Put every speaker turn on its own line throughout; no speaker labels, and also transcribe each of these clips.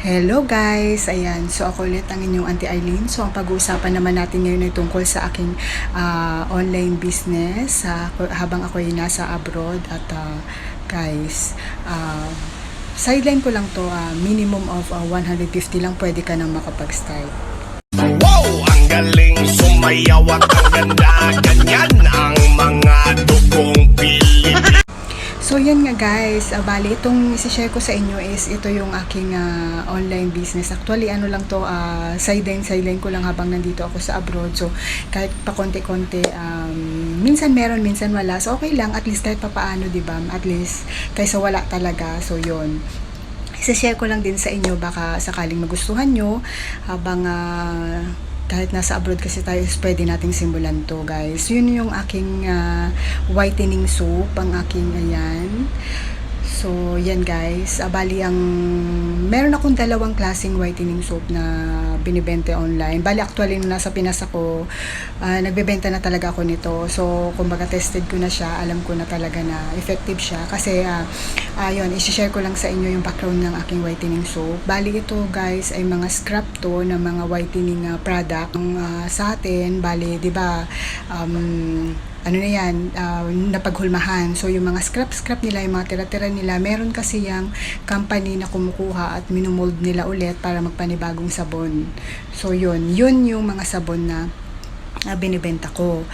Hello guys! Ayan, so ako ulit ang inyong Auntie Arlene. So ang pag-uusapan naman natin ngayon ay tungkol sa aking online business habang ako ay nasa abroad. At guys, sideline ko lang to, minimum of 150 lang pwede ka nang makapag-start.
Wow! Ang galing sumayaw at ang ganda. Ganyan ang mga dugong Pilipino.
So yan nga guys, bali itong isi-share ko sa inyo is ito yung aking online business. Actually ano lang to, sideline ko lang habang nandito ako sa abroad. So kahit pa konti-konti, minsan meron, minsan wala. So okay lang, at least kahit pa paano, diba? At least kaysa wala talaga. So yun, isi-share ko lang din sa inyo, baka sakaling magustuhan nyo habang kahit nasa abroad kasi tayo, pwede nating simulan to guys. Yun yung aking whitening soap, ang aking ayan. So yan guys, bali meron akong dalawang klaseng whitening soap na binibenta online. Bali actually nung nasa Pinas ako, nagbebenta na talaga ako nito. So kumbaga tested ko na siya, alam ko na talaga na effective siya. Kasi yun, isi-share ko lang sa inyo yung background ng aking whitening soap. Bali ito guys ay mga scrap to na mga whitening product sa atin. Bali, di ba, ano na yan, napaghulmahan. So yung mga scrap nila, yung mga tira-tira nila, meron kasi yung company na kumukuha at minumold nila ulit para magpanibagong sabon. So yun yung mga sabon na binibenta ko.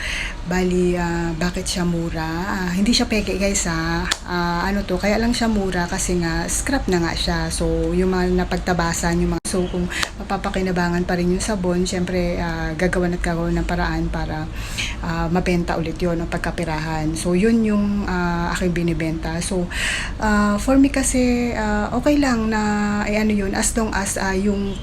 Bali, bakit siya mura? Hindi siya peke guys ano to, kaya lang siya mura kasi nga scrap na nga siya. So yung mga napagtabasan, yung mga, so kung mapapakinabangan pa rin yung sabon, syempre gagawan ng paraan para mabenta ulit yun o pagkapirahan. So yun yung aking binibenta. So for me kasi okay lang na ano yun, as long as yung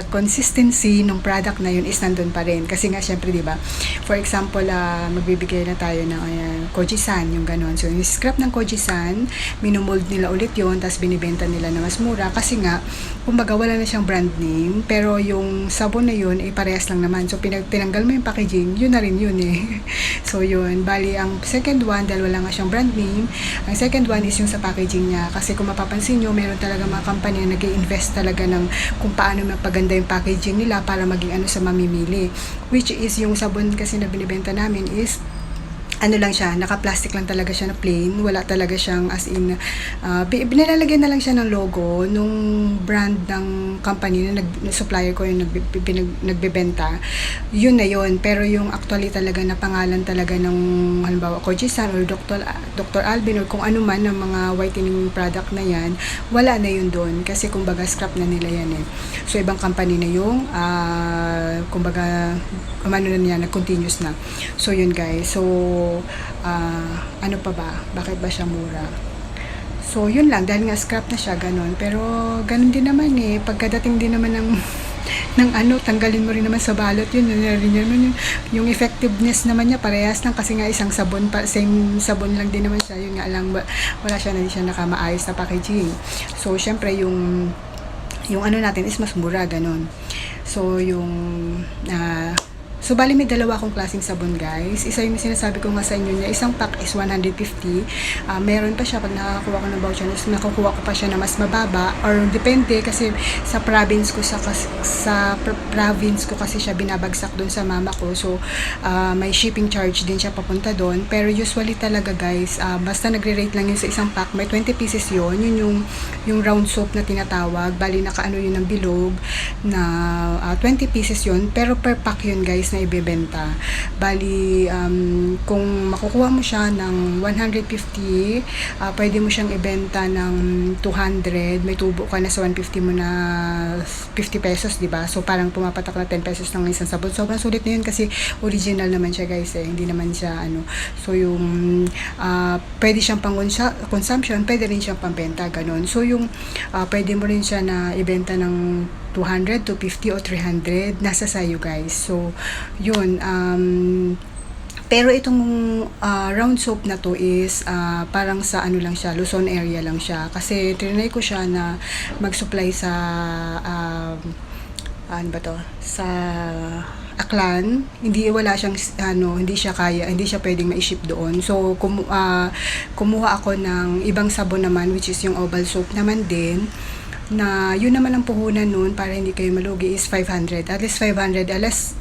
consistency ng product na yun is nandun pa rin. Kasi nga syempre, di ba, for example, magbibigay na tayo ng Kojisan, yung ganon. So yung scrap ng Kojisan, minumold nila ulit yun, tapos binibenta nila na mas mura kasi nga kumbaga wala na siyang brand name, pero yung sabon na yun ay parehas lang naman. So tinanggal mo yung packaging, yun na rin yun eh. So yun, bali ang second one, dahil wala nga siyang brand name, ang second one is yung sa packaging niya. Kasi kung mapapansin nyo, meron talaga mga company na nag-i-invest talaga ng kung paano mapaganda yung packaging nila para maging ano sa mamimili. Which is yung sabon kasi na binibenta namin is ano lang siya, naka-plastic lang talaga siya na plain, wala talaga siyang as in, binilalagyan na lang siya ng logo nung brand ng company na supplier ko yung nagbebenta, yun na yun. Pero yung actually talaga na pangalan talaga ng halimbawa Kojisan or Dr. Alvin or kung ano man ng mga whitening product na yan, wala na yun doon kasi kumbaga scrap na nila yan eh. So ibang company na yung kumbaga ano na niya, nag-continuous na. So yun guys, so ano pa ba? Bakit ba siya mura? So yun lang, dahil nga scrap na siya, ganun. Pero ganun din naman eh, pagkadating din naman ng tanggalin mo rin naman sa balot yun rin naman yung effectiveness naman niya, parehas lang kasi nga isang sabon, same sabon lang din naman siya. Yun nga lang, wala siya, hindi siya nakamaayos na packaging. So syempre yung ano natin is mas mura, ganun. So yung so bali may dalawa akong klaseng sabon guys. Isa yung sinasabi ko nga sa inyo niya, isang pack is 150. Meron pa siya pag nakakakuha ko ng voucher, nakukuha ko pa siya na mas mababa or depende kasi sa province ko province ko kasi siya binabagsak doon sa mama ko. So may shipping charge din siya papunta doon. Pero usually talaga guys, basta nagre-rate lang yun sa isang pack, may 20 pieces yun. Yun yung round soap na tinatawag. Bali nakaano yun ng bilog na 20 pieces yun. Pero per pack yun guys na ibebenta. Bali, kung makukuha mo siya ng 150, pwede mo siyang ibenta ng 200, may tubo ka na sa 150 mo na 50 pesos, diba? So, parang pumapatak na 10 pesos ng isang sabon. Sobrang sulit na yun kasi original naman siya guys eh. Hindi naman siya so yung pwede siyang pang consumption, pwede rin siyang pambenta, ganun. So, yung pwede mo rin siya na ibenta ng 200, 250 o 300, nasa sayo guys. So yun, pero itong round soap na to is parang sa ano lang siya, Luzon area lang siya kasi trinay ko siya na mag-supply sa ano ba to, sa Aklan, wala siyang hindi siya pwedeng ma-ship doon. So kumuha ako ng ibang sabon naman, which is yung Oval soap naman din, na yun naman ang puhunan nun para hindi kayo malugi is 500. At least 500,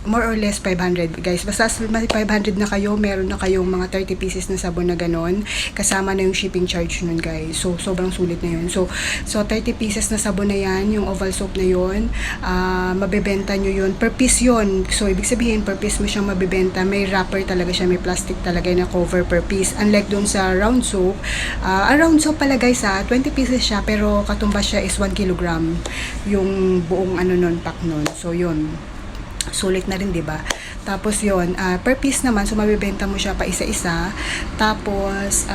more or less 500 guys. Basta may 500 na kayo, meron na kayong mga 30 pieces na sabon na ganon. Kasama na yung shipping charge nun guys. So sobrang sulit na yun. So 30 pieces na sabon na yan, yung Oval soap na yun, mabebenta nyo yun. Per piece yun. So ibig sabihin, per piece mo siyang mabebenta. May wrapper talaga siya, may plastic talaga na cover per piece. Unlike dun sa round soap, ang round soap pala guys 20 pieces siya, pero katumbas siya is 1 kilogram yung buong nun, pack nun. So yun, sulit na rin, 'di ba? Tapos yun, per piece naman, so mabibenta mo siya pa isa-isa. Tapos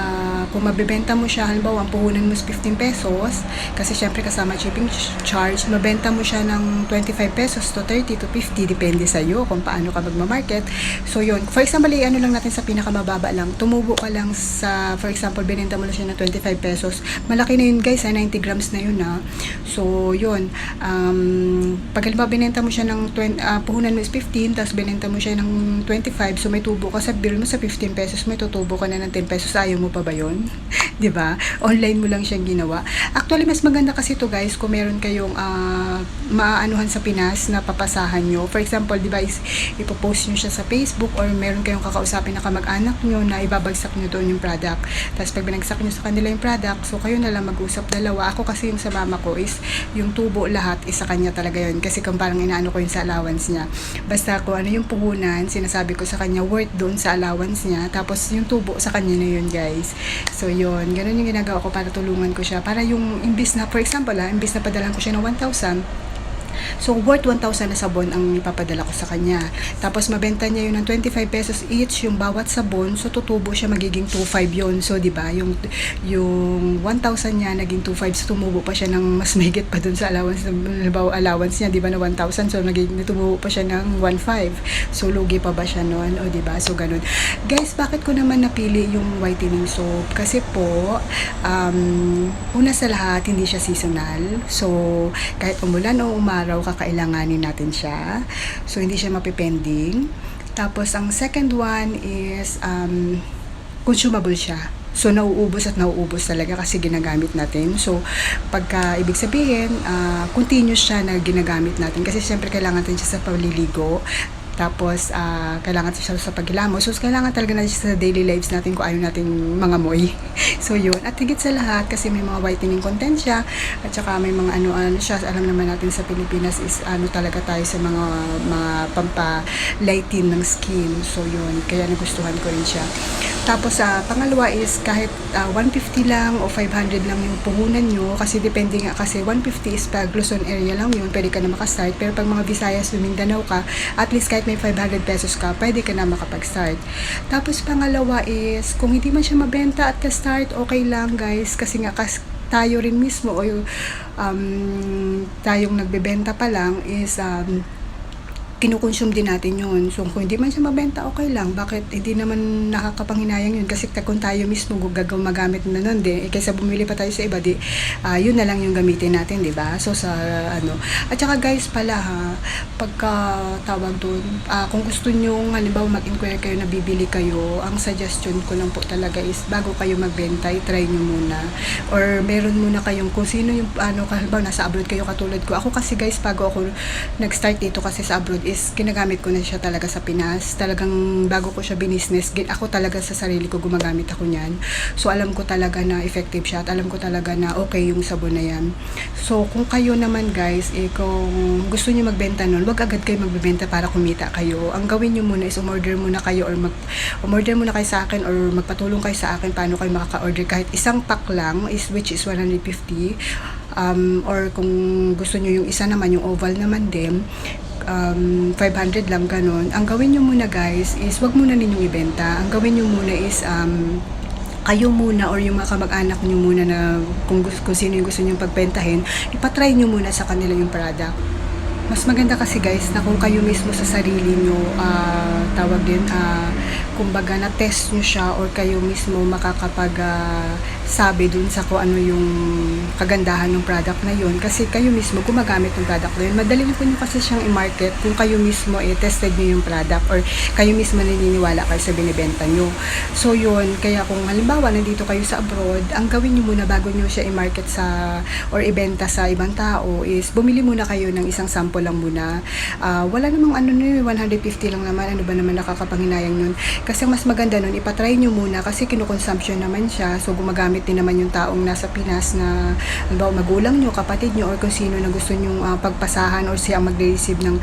kung mabibenta mo siya, halimbawa ang puhunan mo is 15 pesos, kasi syempre kasama shipping charge, mabenta mo siya ng 25 pesos to 30 to 50, depende sa iyo kung paano ka magma-market. So yun, for example, lang natin sa pinakamababa lang, tumubo ka lang sa, for example, binenta mo na siya ng 25 pesos, malaki na yun guys, 90 grams na yun So yun, pag halimbawa binenta mo siya ng puhunan mo is 15, tapos binenta mo siya ng 25, so may tubo ka sa bill mo sa 15 pesos, may tutubo ka na ng 10 pesos, ayaw mo pa ba yun? 'Di ba? Online mo lang siyang ginawa. Actually, mas maganda kasi to guys kung meron kayong maaanuhan sa Pinas na papasahan nyo. For example, 'di ba, ipopost nyo siya sa Facebook, or meron kayong kakausapin na kamag-anak nyo na ibabagsak nyo doon yung product. Tapos pag binagsak nyo sa kanila yung product, so kayo na lang mag-usap dalawa. Ako kasi yung sa mama ko is yung tubo lahat is sa kanya talaga yun, kasi kung parang inaano ko yung sa allowance niya. Basta ko ano yung puhunan, sinasabi ko sa kanya worth doon sa allowance niya, tapos yung tubo sa kanya na yun guys. So yun, ganun yung ginagawa ko para tulungan ko siya, para yung imbis na, for example imbis na padalan ko siya ng 1,000, so worth 1,000 na sabon ang ipapadala ko sa kanya. Tapos mabenta niya yun ng 25 pesos each yung bawat sabon, so tutubo siya, magiging 2,500 yun. So 'di ba, yung 1,000 niya naging 2,500, so tumubo pa siya ng mas mahigit pa dun sa allowance. Halimbawa allowance niya 'di ba na 1,000, so naging tumubo pa siya ng 1,500. So lugi pa ba siya noon, o 'di ba? So ganun. Guys, bakit ko naman napili yung whitening soap? Kasi po una sa lahat, hindi siya seasonal. So kahit umulan o umaraw, kakailanganin natin siya. So hindi siya mapipending. Tapos ang second one is consumable siya. So nauubos talaga kasi ginagamit natin. So pagka ibig sabihin continuous siya na ginagamit natin, kasi siyempre kailangan natin siya sa paliligo. Tapos, kailangan siya sa paghilamos. So, kailangan talaga natin siya sa daily lives natin kung ayaw natin mga moy. So, yun. At higit sa lahat, kasi may mga whitening content siya. At saka may mga ano siya. Alam naman natin sa Pilipinas is talaga tayo sa mga pampalighten ng skin. So, yun. Kaya nagustuhan ko rin siya. Tapos, pangalawa is kahit 150 lang o 500 lang yung puhunan nyo. Kasi depende nga. Kasi 150 is pag Luzon area lang yun. Pwede ka na makastart. Pero pag mga Visayas, Mindanao ka, at least kahit may 500 pesos ka, pwede ka na makapag-start. Tapos pangalawa is, kung hindi man siya mabenta at ka-start, okay lang guys, kasi nga tayo rin mismo o tayong nagbebenta pa lang is kinukonsume din natin yun. So, kung hindi man siya mabenta, okay lang. Bakit? Hindi naman nakakapanghinayang yun. Kasi kung tayo mismo magamit na nun, kaysa bumili pa tayo sa iba, yun na lang yung gamitin natin, di ba? So, sa At saka guys pala pagka tawag doon, kung gusto nyo, halimbawa mag-inquire kayo na bibili kayo, ang suggestion ko lang po talaga is, bago kayo magbenta, try nyo muna. Or meron muna kayong, kung sino yung, halimbawa nasa abroad kayo katulad ko. Ako kasi guys, bago ako nag-start dito kasi sa abroad, is ginagamit ko na siya talaga sa Pinas. Talagang bago ko siya binisnes, ako talaga sa sarili ko gumagamit ako niyan. So alam ko talaga na effective siya, at alam ko talaga na okay yung sabon na yan. So kung kayo naman guys, kung gusto niyo magbenta nun, wag agad kayo magbebenta para kumita kayo. Ang gawin niyo muna is umorder muna kayo, or umorder muna kayo sa akin, or magpatulong kayo sa akin paano kayo makaka-order kahit isang pack lang, which is 150. Or kung gusto niyo yung isa naman, yung oval naman din, 500 lang, ganun. Ang gawin nyo muna guys is, wag muna ninyong ibenta. Ang gawin nyo muna is kayo muna, or yung mga kamag-anak nyo muna na kung sino yung gusto nyo pagbentahin, ipatry nyo muna sa kanila yung product. Mas maganda kasi guys na kung kayo mismo sa sarili nyo kumbaga na test nyo siya, or kayo mismo makakapag sabi dun sa kung ano yung kagandahan ng product na yun, kasi kayo mismo gumagamit ng product na yun. Madali po nyo kasi siyang i-market kung kayo mismo tested nyo yung product or kayo mismo naniniwala kayo sa binibenta nyo. So yun, kaya kung halimbawa nandito kayo sa abroad, ang gawin nyo muna bago nyo siya i-market sa or ibenta sa ibang tao is bumili muna kayo ng isang sample lang muna. Wala namang ano nun, 150 lang naman, ano ba naman nakakapanghinayang nun. Kasi mas maganda nun, ipatry nyo muna kasi kinukonsumption naman siya. So gumagamit din naman yung taong nasa Pinas na halimbawa magulang nyo, kapatid nyo, or kung sino na gusto nyong pagpasahan or siya mag-receive ng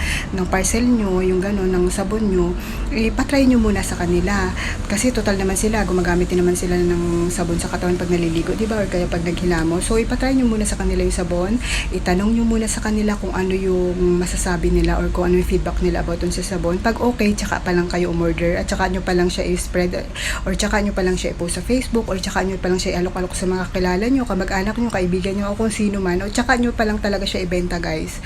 parcel nyo, yung gano'n, ng sabon nyo, ipatry nyo muna sa kanila. Kasi total naman sila, gumagamit din naman sila ng sabon sa katawan pag naliligo, diba? Or kaya pag naghilamo. So ipatry nyo muna sa kanila yung sabon, itanong nyo muna sa kanila kung ano yung masasabi nila or kung ano yung feedback nila about dun sa sabon. Pag okay, tsaka pa lang kayo umorder at tsaka nyo pa lang siya i-spread or tsaka nyo pa lang siya i-post sa Facebook or tsaka nyo pa lang siya i-alok-alok sa mga kilala nyo, kamag-anak nyo, kaibigan nyo o kung sino man, o tsaka nyo pa lang talaga siya ibenta, guys.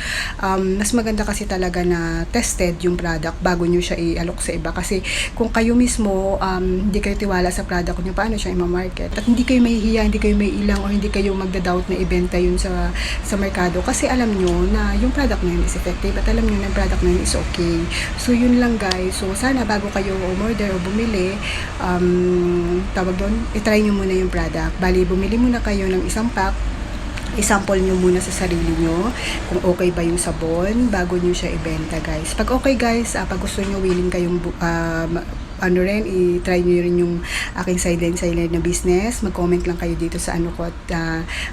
Mas maganda kasi talaga na tested yung product bago nyo siya i-alok sa iba, kasi kung kayo mismo hindi kayo tiwala sa product nyo, paano siya i-market? At hindi kayo mahihiya, hindi kayo may ilang or hindi kayo magda-doubt na ibenta yun sa merkado, kasi alam nyo na yung product na yun is effective at alam nyo na yung product na yun is okay. So yun lang, guys. So sana bago kayo umorder o bumili, tawag doon, itry nyo muna yung product. Bali, bumili muna kayo ng isang pack, i-sample nyo muna sa sarili nyo kung okay ba yung sabon bago nyo siya ibenta, guys. Pag okay, guys, pag gusto nyo, willing kayong ano rin, i-try nyo rin yung aking sideline na business, mag-comment lang kayo dito sa ano ko at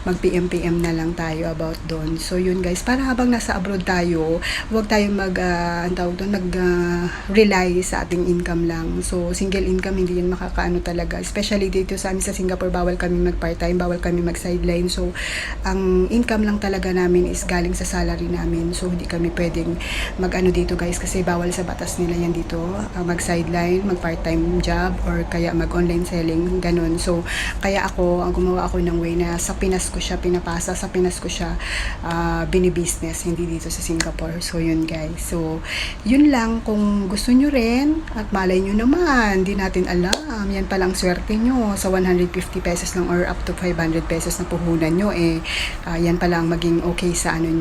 mag-PM na lang tayo about doon. So yun, guys, para habang nasa abroad tayo, huwag tayong rely sa ating income lang. So single income, hindi yan makakaano talaga, especially dito sa amin sa Singapore, bawal kami mag-part-time, bawal kami mag-sideline. So ang income lang talaga namin is galing sa salary namin. So hindi kami pwedeng mag-ano dito, guys, kasi bawal sa batas nila yan dito, mag-sideline, part-time job or kaya mag-online selling, ganun. So kaya gumawa ako ng way na sa Pinas ko siya pinapasa, sa Pinas ko siya binibusiness, hindi dito sa Singapore. So yun, guys. So yun lang, kung gusto nyo rin at malay nyo naman, hindi natin alam, yan palang swerte nyo sa 150 pesos lang or up to 500 pesos na puhunan nyo, yan palang maging okay sa ano nyo.